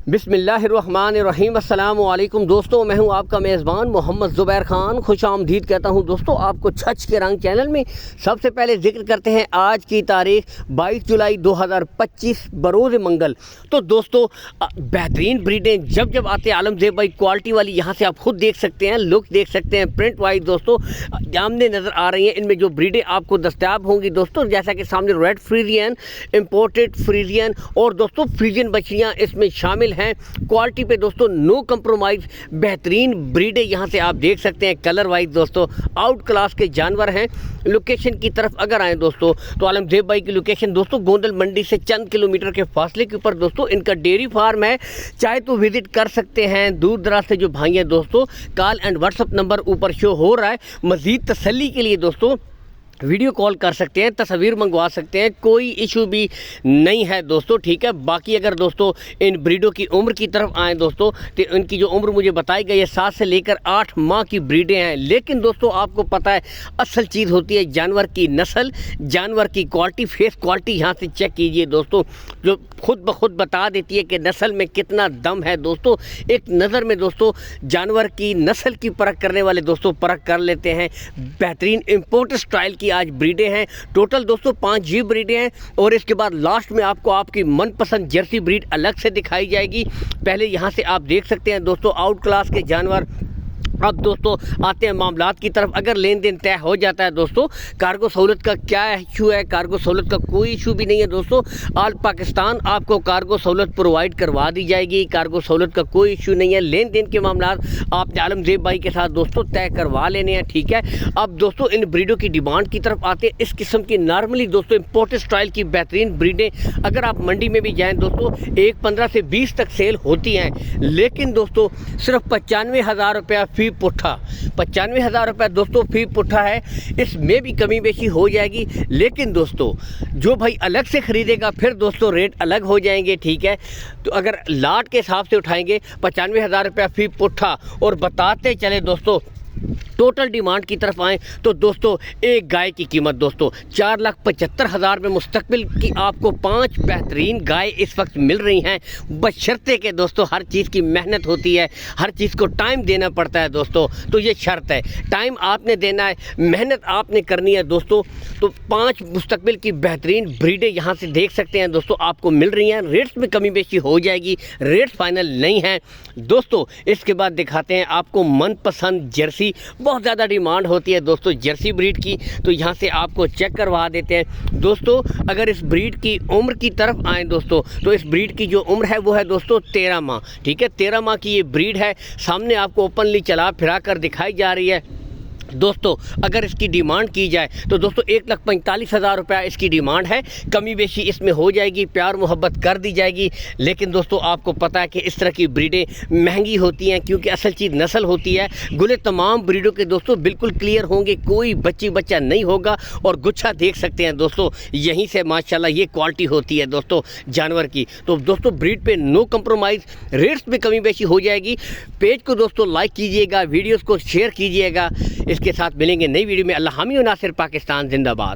बिस्मिल्लाहिर्रहमानिर्रहीम। अस्सलाम वालेकुम दोस्तों, मैं हूं आपका मेज़बान मोहम्मद ज़ुबैर ख़ान। खुश आमदीद कहता हूं दोस्तों आपको छछ के रंग चैनल में। सबसे पहले जिक्र करते हैं आज की तारीख 22 जुलाई 2025 बरोज़ मंगल। तो दोस्तों बेहतरीन ब्रीडें जब जब आते हैं आलमज़ेब भाई क्वालिटी वाली, यहाँ से आप खुद देख सकते हैं, लुक देख सकते हैं, प्रिंट वाइज दोस्तों सामने नज़र आ रही हैं। इनमें जो ब्रीडें आपको दस्तयाब होंगी दोस्तों, जैसा कि सामने रेड फ्रीजियन, इम्पोर्टेड फ्रीजियन और दोस्तों फ्रीजियन बछड़ियाँ इसमें शामिल हैं। क्वालिटी पे दोस्तों नो कंप्रोमाइज़, बेहतरीन ब्रीडें यहाँ से आप देख सकते हैं। कलर वाइज दोस्तों आउट क्लास के जानवर हैं। लोकेशन की तरफ अगर आएँ दोस्तों तो आलमज़ेब भाई की लोकेशन दोस्तों गोंदल मंडी से चंद किलोमीटर के फासले के ऊपर दोस्तों इनका डेयरी फार्म है। चाहे तो विजिट कर सकते हैं। दूर दराज से जो भाई हैं दोस्तों, कॉल एंड व्हाट्सअप नंबर ऊपर शो हो रहा है। मज़ीद तसल्ली के लिए दोस्तों वीडियो कॉल कर सकते हैं, तस्वीर मंगवा सकते हैं, कोई इशू भी नहीं है दोस्तों, ठीक है। बाकी अगर दोस्तों इन ब्रीडों की उम्र की तरफ आएँ दोस्तों तो इनकी जो उम्र मुझे बताई गई है 7 से लेकर 8 माह की ब्रीडें हैं। लेकिन दोस्तों आपको पता है असल चीज़ होती है जानवर की नस्ल, जानवर की क्वालिटी, फेस क्वालिटी। यहाँ से चेक कीजिए दोस्तों, जो खुद ब खुद बता देती है कि नस्ल में कितना दम है दोस्तों। एक नज़र में दोस्तों जानवर की नस्ल की परख करने वाले दोस्तों परख कर लेते हैं। बेहतरीन इम्पोर्ट स्टाइल की आज ब्रीडें हैं। टोटल दोस्तों 5 जी ब्रीडें हैं और इसके बाद लास्ट में आपको आपकी मनपसंद जर्सी ब्रीड अलग से दिखाई जाएगी। पहले यहाँ से आप देख सकते हैं दोस्तों आउट क्लास के जानवर। अब दोस्तों आते हैं मामलात की तरफ। अगर लेन देन तय हो जाता है दोस्तों, कार्गो सहूलत का क्या इशू है? कार्गो सहूलत का कोई इशू भी नहीं है दोस्तों। ऑल पाकिस्तान आपको कार्गो सहूलत प्रोवाइड करवा दी जाएगी। कार्गो सहूलत का कोई इशू नहीं है। लेन देन के मामलात आपने आलमज़ेब भाई के साथ दोस्तों तय करवा लेने हैं, ठीक है। अब दोस्तों इन ब्रीडों की डिमांड की तरफ आते हैं। इस किस्म की नॉर्मली दोस्तों इम्पोर्टेड स्टाइल की बेहतरीन ब्रीडें अगर आप मंडी में भी जाएँ दोस्तों 15 से 20 तक सेल होती हैं। लेकिन दोस्तों सिर्फ 95,000 रुपया फी पुट्ठा, 95,000 रुपये दोस्तों फी पुट्ठा है। इसमें भी कमी बेशी हो जाएगी। लेकिन दोस्तों जो भाई अलग से ख़रीदेगा फिर दोस्तों रेट अलग हो जाएंगे, ठीक है। तो अगर लाट के हिसाब से उठाएंगे 95,000 रुपया फी पुट्ठा। और बताते चले दोस्तों टोटल डिमांड की तरफ आएँ तो दोस्तों एक गाय की कीमत दोस्तों 4,75,000 में मुस्तकबिल की आपको 5 बेहतरीन गाय इस वक्त मिल रही हैं। बशर्ते के दोस्तों हर चीज़ की मेहनत होती है, हर चीज़ को टाइम देना पड़ता है दोस्तों। तो ये शर्त है, टाइम आपने देना है, मेहनत आपने करनी है दोस्तों। तो 5 मुस्तकबिल की बेहतरीन ब्रीडें यहाँ से देख सकते हैं दोस्तों आपको मिल रही हैं। रेट्स में कमी बेशी हो जाएगी, रेट फाइनल नहीं है दोस्तों। इसके बाद दिखाते हैं आपको मनपसंद जर्सी। बहुत ज़्यादा डिमांड होती है दोस्तों जर्सी ब्रीड की, तो यहाँ से आपको चेक करवा देते हैं दोस्तों। अगर इस ब्रीड की उम्र की तरफ आएँ दोस्तों तो इस ब्रीड की जो उम्र है वो है दोस्तों 13 माह, ठीक है। 13 माह की ये ब्रीड है। सामने आपको ओपनली चला फिरा कर दिखाई जा रही है दोस्तों। अगर इसकी डिमांड की जाए तो दोस्तों 1,45,000 रुपया इसकी डिमांड है। कमी बेशी इसमें हो जाएगी, प्यार मोहब्बत कर दी जाएगी। लेकिन दोस्तों आपको पता है कि इस तरह की ब्रीडें महंगी होती हैं क्योंकि असल चीज़ नस्ल होती है। गुले तमाम ब्रीडों के दोस्तों बिल्कुल क्लियर होंगे, कोई बच्चा नहीं होगा। और गुच्छा देख सकते हैं दोस्तों, यहीं से माशाल्लाह ये क्वालिटी होती है दोस्तों जानवर की। तो दोस्तों ब्रीड पे नो कंप्रोमाइज़, रेट्स में कमी बेशी हो जाएगी। पेज को दोस्तों लाइक कीजिएगा, वीडियोज़ को शेयर कीजिएगा। इसके साथ मिलेंगे नई वीडियो में। अल्लाह हामी और नासिर, पाकिस्तान जिंदाबाद।